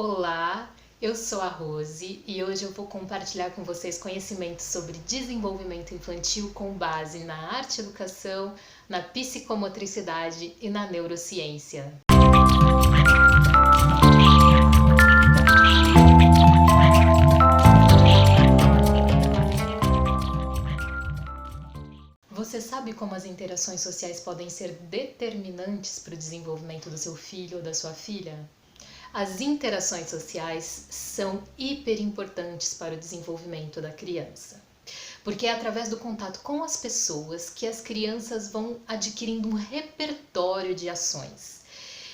Olá, eu sou a Rose e hoje eu vou compartilhar com vocês conhecimentos sobre desenvolvimento infantil com base na arte-educação, na psicomotricidade e na neurociência. Você sabe como as interações sociais podem ser determinantes para o desenvolvimento do seu filho ou da sua filha? As interações sociais são hiper importantes para o desenvolvimento da criança, porque é através do contato com as pessoas que as crianças vão adquirindo um repertório de ações.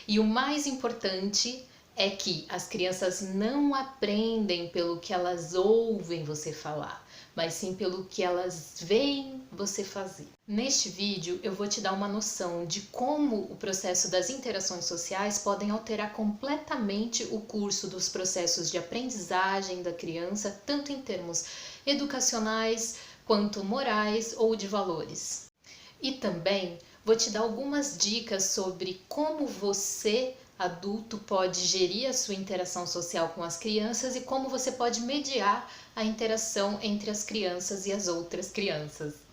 E o mais importante é que as crianças não aprendem pelo que elas ouvem você falar, mas sim pelo que elas veem você fazer. Neste vídeo eu vou te dar uma noção de como o processo das interações sociais podem alterar completamente o curso dos processos de aprendizagem da criança, tanto em termos educacionais quanto morais ou de valores. E também vou te dar algumas dicas sobre como você, adulto, pode gerir a sua interação social com as crianças e como você pode mediar a interação entre as crianças e as outras crianças.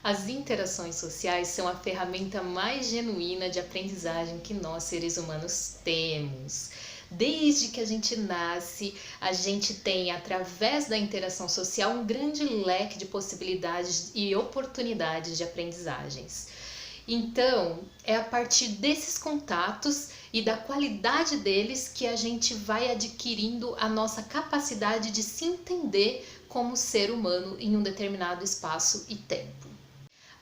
As interações sociais são a ferramenta mais genuína de aprendizagem que nós, seres humanos, temos. Desde que a gente nasce, a gente tem, através da interação social, um grande leque de possibilidades e oportunidades de aprendizagens. Então, é a partir desses contatos e da qualidade deles que a gente vai adquirindo a nossa capacidade de se entender como ser humano em um determinado espaço e tempo.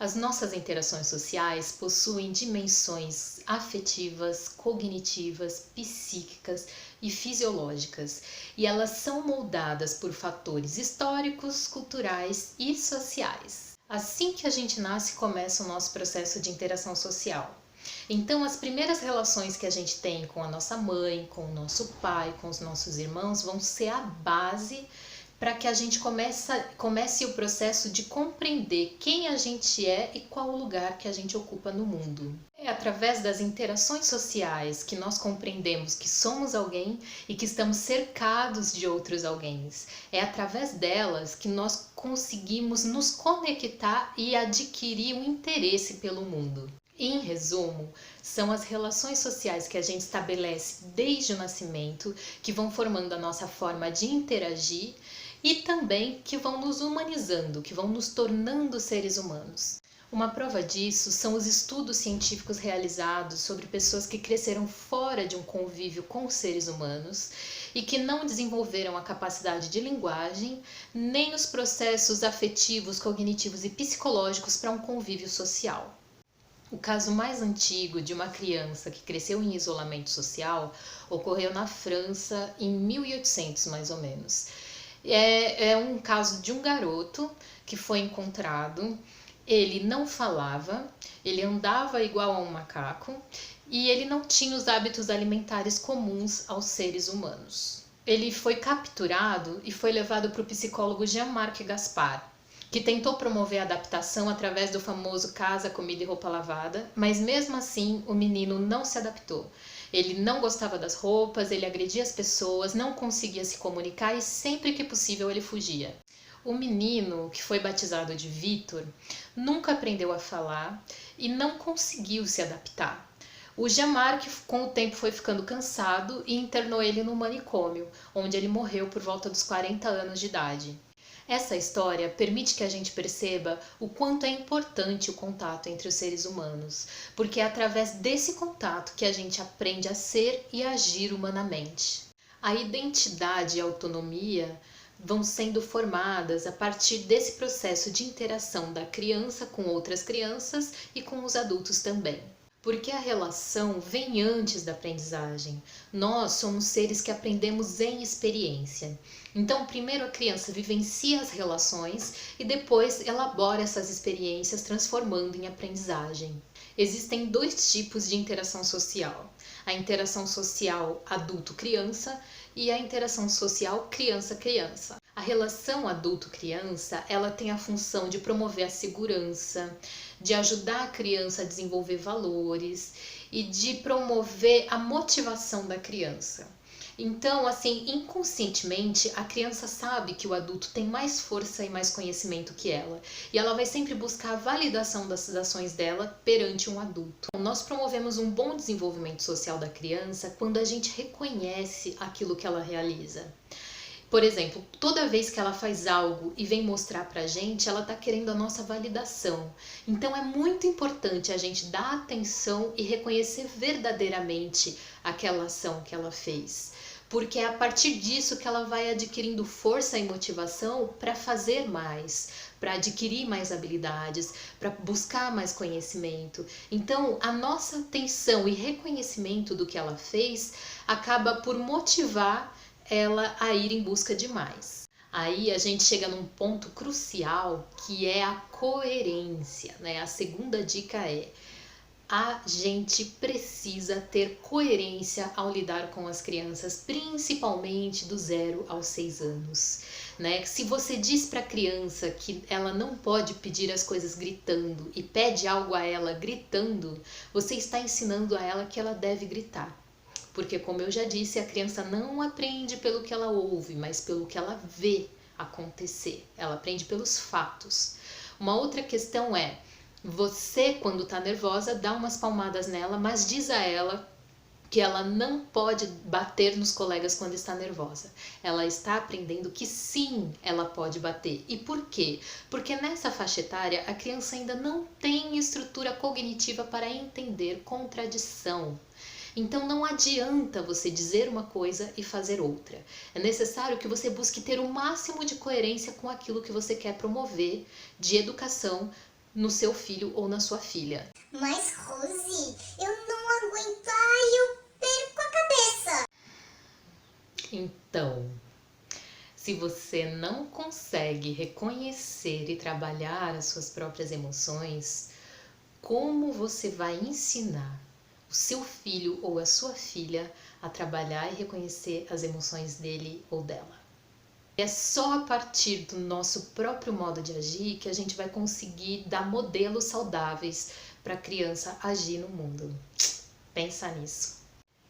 As nossas interações sociais possuem dimensões afetivas, cognitivas, psíquicas e fisiológicas, e elas são moldadas por fatores históricos, culturais e sociais. Assim que a gente nasce, começa o nosso processo de interação social. Então, as primeiras relações que a gente tem com a nossa mãe, com o nosso pai, com os nossos irmãos, vão ser a base para que a gente comece o processo de compreender quem a gente é e qual o lugar que a gente ocupa no mundo. É através das interações sociais que nós compreendemos que somos alguém e que estamos cercados de outros alguéms. É através delas que nós conseguimos nos conectar e adquirir um interesse pelo mundo. Em resumo, são as relações sociais que a gente estabelece desde o nascimento que vão formando a nossa forma de interagir e também que vão nos humanizando, que vão nos tornando seres humanos. Uma prova disso são os estudos científicos realizados sobre pessoas que cresceram fora de um convívio com seres humanos e que não desenvolveram a capacidade de linguagem, nem os processos afetivos, cognitivos e psicológicos para um convívio social. O caso mais antigo de uma criança que cresceu em isolamento social ocorreu na França em 1800, mais ou menos. É um caso de um garoto que foi encontrado. Ele não falava, ele andava igual a um macaco e ele não tinha os hábitos alimentares comuns aos seres humanos. Ele foi capturado e foi levado para o psicólogo Jean-Marc Gaspard, que tentou promover a adaptação através do famoso casa, comida e roupa lavada, mas mesmo assim o menino não se adaptou. Ele não gostava das roupas, ele agredia as pessoas, não conseguia se comunicar e sempre que possível ele fugia. O menino, que foi batizado de Vitor, nunca aprendeu a falar e não conseguiu se adaptar. O Jean-Marc, com o tempo, foi ficando cansado e internou ele no manicômio, onde ele morreu por volta dos 40 anos de idade. Essa história permite que a gente perceba o quanto é importante o contato entre os seres humanos, porque é através desse contato que a gente aprende a ser e agir humanamente. A identidade e a autonomia vão sendo formadas a partir desse processo de interação da criança com outras crianças e com os adultos também. Porque a relação vem antes da aprendizagem. Nós somos seres que aprendemos em experiência. Então, primeiro a criança vivencia as relações e depois elabora essas experiências, transformando em aprendizagem. Existem dois tipos de interação social: a interação social adulto-criança e a interação social criança-criança. A relação adulto-criança, ela tem a função de promover a segurança, de ajudar a criança a desenvolver valores e de promover a motivação da criança. Então, assim, inconscientemente, a criança sabe que o adulto tem mais força e mais conhecimento que ela. E ela vai sempre buscar a validação das ações dela perante um adulto. Nós promovemos um bom desenvolvimento social da criança quando a gente reconhece aquilo que ela realiza. Por exemplo, toda vez que ela faz algo e vem mostrar pra gente, ela tá querendo a nossa validação. Então é muito importante a gente dar atenção e reconhecer verdadeiramente aquela ação que ela fez. Porque é a partir disso que ela vai adquirindo força e motivação para fazer mais, para adquirir mais habilidades, para buscar mais conhecimento. Então, a nossa atenção e reconhecimento do que ela fez acaba por motivar ela a ir em busca de mais. Aí a gente chega num ponto crucial que é a coerência, né? A segunda dica é: a gente precisa ter coerência ao lidar com as crianças, principalmente do 0 aos 6 anos, né? Se você diz para a criança que ela não pode pedir as coisas gritando e pede algo a ela gritando, você está ensinando a ela que ela deve gritar. Porque, como eu já disse, a criança não aprende pelo que ela ouve, mas pelo que ela vê acontecer. Ela aprende pelos fatos. Uma outra questão é: você, quando está nervosa, dá umas palmadas nela, mas diz a ela que ela não pode bater nos colegas quando está nervosa. Ela está aprendendo que sim, ela pode bater. E por quê? Porque nessa faixa etária a criança ainda não tem estrutura cognitiva para entender contradição. Então não adianta você dizer uma coisa e fazer outra. É necessário que você busque ter o máximo de coerência com aquilo que você quer promover de educação no seu filho ou na sua filha. Mas, Rose, eu não aguento, eu perco a cabeça. Então, se você não consegue reconhecer e trabalhar as suas próprias emoções, como você vai ensinar o seu filho ou a sua filha a trabalhar e reconhecer as emoções dele ou dela? É só a partir do nosso próprio modo de agir que a gente vai conseguir dar modelos saudáveis para a criança agir no mundo. Pensa nisso.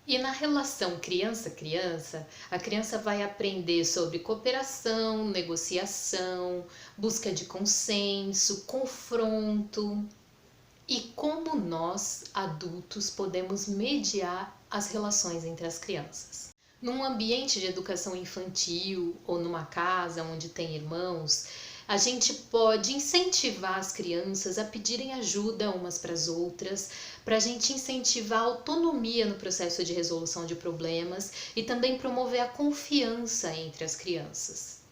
E na relação criança-criança, a criança vai aprender sobre cooperação, negociação, busca de consenso, confronto e como nós, adultos, podemos mediar as relações entre as crianças. Num ambiente de educação infantil ou numa casa onde tem irmãos, a gente pode incentivar as crianças a pedirem ajuda umas para as outras, para a gente incentivar a autonomia no processo de resolução de problemas e também promover a confiança entre as crianças.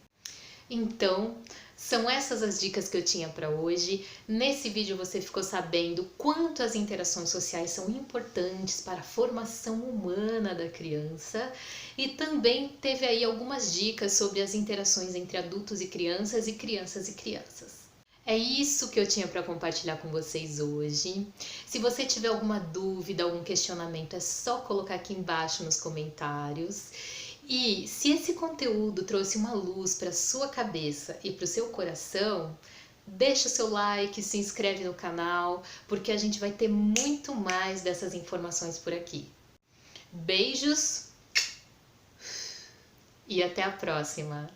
Então, são essas as dicas que eu tinha para hoje. Nesse vídeo você ficou sabendo quanto as interações sociais são importantes para a formação humana da criança e também teve aí algumas dicas sobre as interações entre adultos e crianças e crianças e crianças. É isso que eu tinha para compartilhar com vocês hoje. Se você tiver alguma dúvida, algum questionamento, é só colocar aqui embaixo nos comentários. E se esse conteúdo trouxe uma luz para sua cabeça e para o seu coração, deixa o seu like, se inscreve no canal, porque a gente vai ter muito mais dessas informações por aqui. Beijos e até a próxima!